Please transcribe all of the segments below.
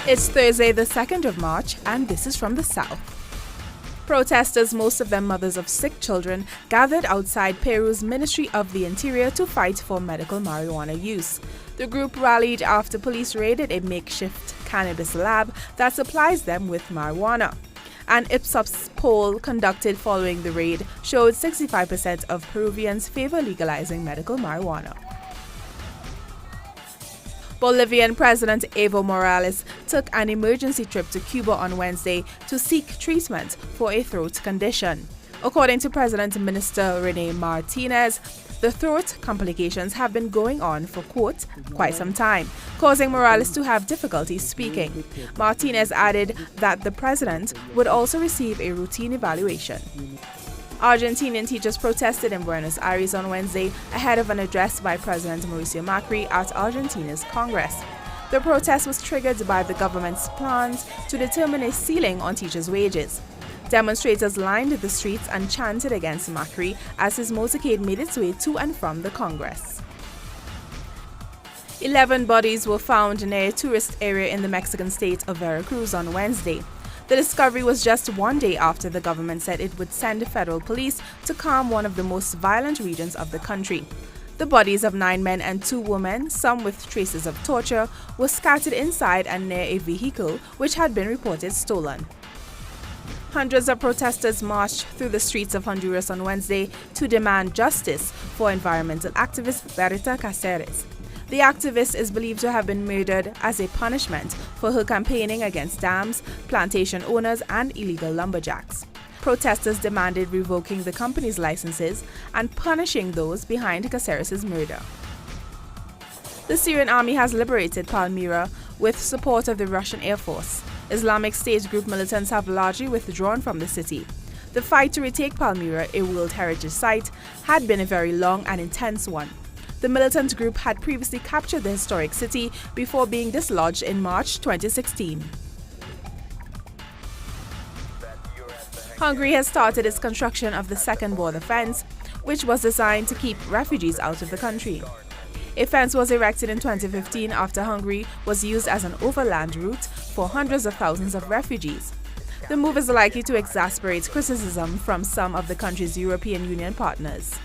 It's Thursday, the 2nd of March, and this is from the South. Protesters, most of them mothers of sick children, gathered outside Peru's Ministry of the Interior to fight for medical marijuana use. The group rallied after police raided a makeshift cannabis lab that supplies them with marijuana. An Ipsos poll conducted following the raid showed 65% of Peruvians favor legalizing medical marijuana. Bolivian President Evo Morales took an emergency trip to Cuba on Wednesday to seek treatment for a throat condition. According to President Minister Rene Martinez, the throat complications have been going on for, quote, quite some time, causing Morales to have difficulty speaking. Martinez added that the president would also receive a routine evaluation. Argentinian teachers protested in Buenos Aires on Wednesday ahead of an address by President Mauricio Macri at Argentina's Congress. The protest was triggered by the government's plans to determine a ceiling on teachers' wages. Demonstrators lined the streets and chanted against Macri as his motorcade made its way to and from the Congress. 11 bodies were found near a tourist area in the Mexican state of Veracruz on Wednesday. The discovery was just one day after the government said it would send federal police to calm one of the most violent regions of the country. The bodies of 9 men and 2 women, some with traces of torture, were scattered inside and near a vehicle which had been reported stolen. Hundreds of protesters marched through the streets of Honduras on Wednesday to demand justice for environmental activist Berta Cáceres. The activist is believed to have been murdered as a punishment for her campaigning against dams, plantation owners, and illegal lumberjacks. Protesters demanded revoking the company's licenses and punishing those behind Cáceres' murder. The Syrian army has liberated Palmyra with support of the Russian Air Force. Islamic State group militants have largely withdrawn from the city. The fight to retake Palmyra, a World Heritage Site, had been a very long and intense one. The militant group had previously captured the historic city before being dislodged in March 2016. Hungary has started its construction of the second border fence, which was designed to keep refugees out of the country. A fence was erected in 2015 after Hungary was used as an overland route for hundreds of thousands of refugees. The move is likely to exasperate criticism from some of the country's European Union partners.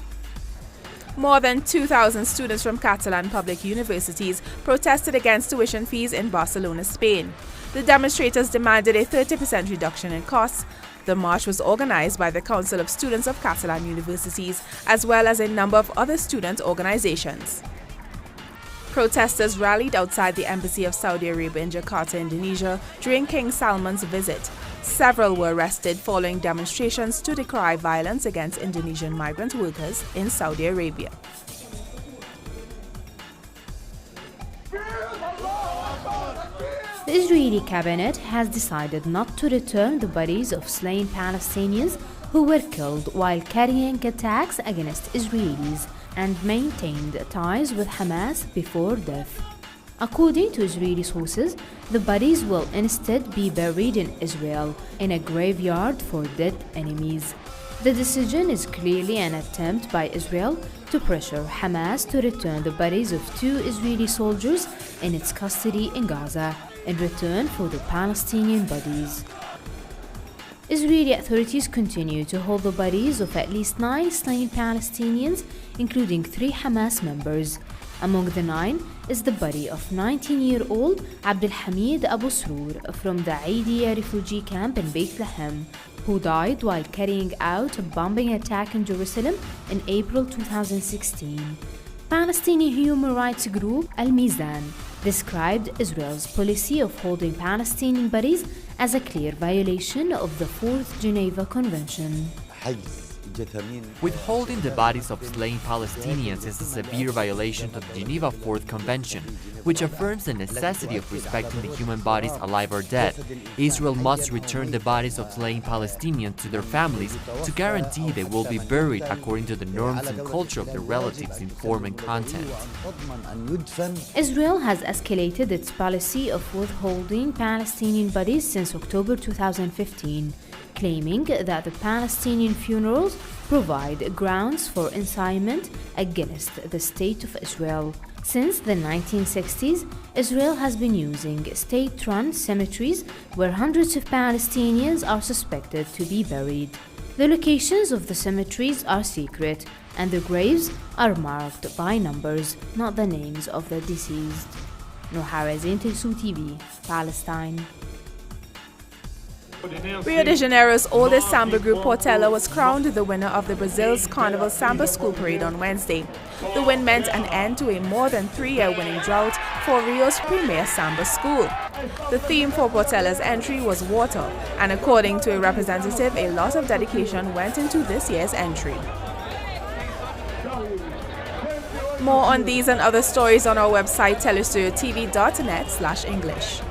More than 2,000 students from Catalan public universities protested against tuition fees in Barcelona, Spain. The demonstrators demanded a 30% reduction in costs. The march was organized by the Council of Students of Catalan Universities, as well as a number of other student organizations. Protesters rallied outside the embassy of Saudi Arabia in Jakarta, Indonesia, during King Salman's visit. Several were arrested following demonstrations to decry violence against Indonesian migrant workers in Saudi Arabia. The Israeli cabinet has decided not to return the bodies of slain Palestinians who were killed while carrying attacks against Israelis and maintained ties with Hamas before death. According to Israeli sources, the bodies will instead be buried in Israel in a graveyard for dead enemies. The decision is clearly an attempt by Israel to pressure Hamas to return the bodies of 2 Israeli soldiers in its custody in Gaza in return for the Palestinian bodies. Israeli authorities continue to hold the bodies of at least 9 slain Palestinians, including 3 Hamas members. Among the 9 is the body of 19-year-old Abdelhamid Abu Srour from the Aidia refugee camp in Bethlehem, who died while carrying out a bombing attack in Jerusalem in April 2016. Palestinian human rights group Al-Mizan described Israel's policy of holding Palestinian bodies as a clear violation of the 4th Geneva Convention. Withholding the bodies of slain Palestinians is a severe violation of the Geneva 4th Convention, which affirms the necessity of respecting the human bodies alive or dead. Israel must return the bodies of slain Palestinians to their families to guarantee they will be buried according to the norms and culture of their relatives in form and content. Israel has escalated its policy of withholding Palestinian bodies since October 2015. Claiming that the Palestinian funerals provide grounds for incitement against the State of Israel. Since the 1960s, Israel has been using state-run cemeteries where hundreds of Palestinians are suspected to be buried. The locations of the cemeteries are secret, and the graves are marked by numbers, not the names of the deceased. Nuharazin teleSUR TV, Palestine. Rio de Janeiro's oldest samba group, Portela, was crowned the winner of the Brazil's Carnival Samba School Parade on Wednesday. The win meant an end to a more than 3-year winning drought for Rio's premier samba school. The theme for Portela's entry was water, and according to a representative, a lot of dedication went into this year's entry. More on these and other stories on our website telesurtv.net/English.